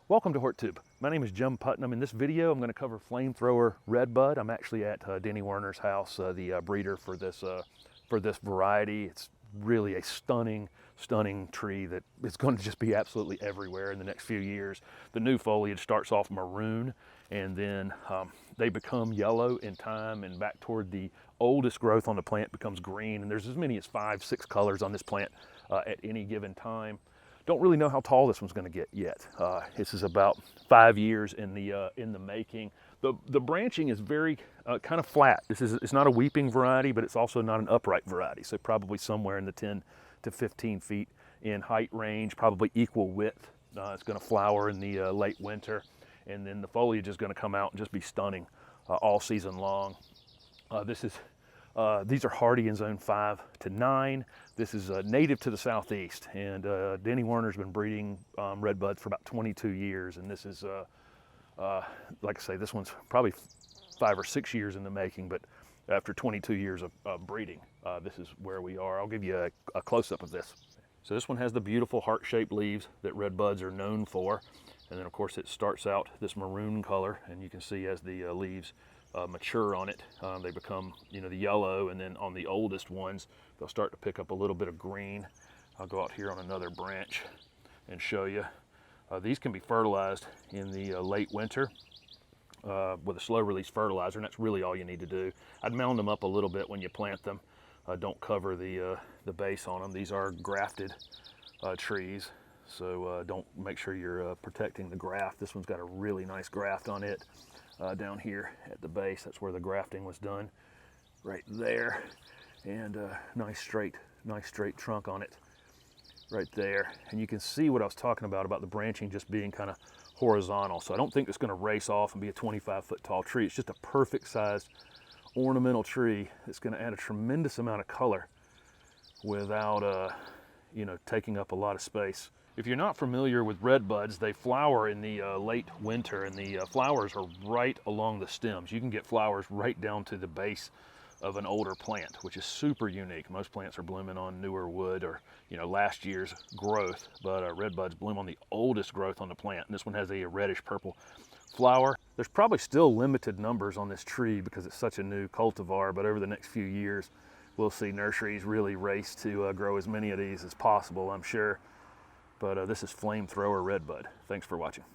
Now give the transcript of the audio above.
Welcome to HortTube. My name is Jim Putnam. In this video, I'm going to cover flamethrower Redbud. I'm actually at Denny Werner's house, the breeder for this variety. It's really a stunning tree that is going to just be absolutely everywhere in the next few years. The new foliage starts off maroon, and then they become yellow in time, and back toward the oldest growth on the plant becomes green. And there's as many as 5-6 colors on this plant at any given time. Don't really know how tall this one's going to get yet. This is about 5 years in the making. The branching is very kind of flat. It's not a weeping variety, but it's also not an upright variety. So probably somewhere in the 10 to 15 feet in height range, probably equal width. It's going to flower in the late winter, and then the foliage is going to come out and just be stunning all season long. These are hardy in zone 5 to 9. This is native to the southeast, and Denny Werner's been breeding redbuds for about 22 years, and this is, like I say, this one's probably 5 or 6 years in the making, but after 22 years of breeding, this is where we are. I'll give you a close-up of this. So this one has the beautiful heart-shaped leaves that redbuds are known for, and then of course it starts out this maroon color, and you can see as the leaves mature on it, they become, the yellow, and then on the oldest ones, they'll start to pick up a little bit of green. I'll go out here on another branch and show you. These can be fertilized in the late winter with a slow release fertilizer, and that's really all you need to do. I'd mound them up a little bit when you plant them. Don't cover the base on them. These are grafted trees, so don't make sure you're protecting the graft. This one's got a really nice graft on it. Down here at the base, that's where the grafting was done, right there, and nice straight trunk on it right there. And you can see what I was talking about the branching just being kind of horizontal. So I don't think it's going to race off and be a 25-foot tall tree. It's just a perfect sized ornamental tree that's going to add a tremendous amount of color without taking up a lot of space. If you're not familiar with redbuds, they flower in the late winter, and the flowers are right along the stems. You can get flowers right down to the base of an older plant, which is super unique. Most plants are blooming on newer wood or last year's growth, but redbuds bloom on the oldest growth on the plant. And this one has a reddish purple flower. There's probably still limited numbers on this tree because it's such a new cultivar, but over the next few years, we'll see nurseries really race to grow as many of these as possible, I'm sure. But this is flamethrower redbud. Thanks for watching.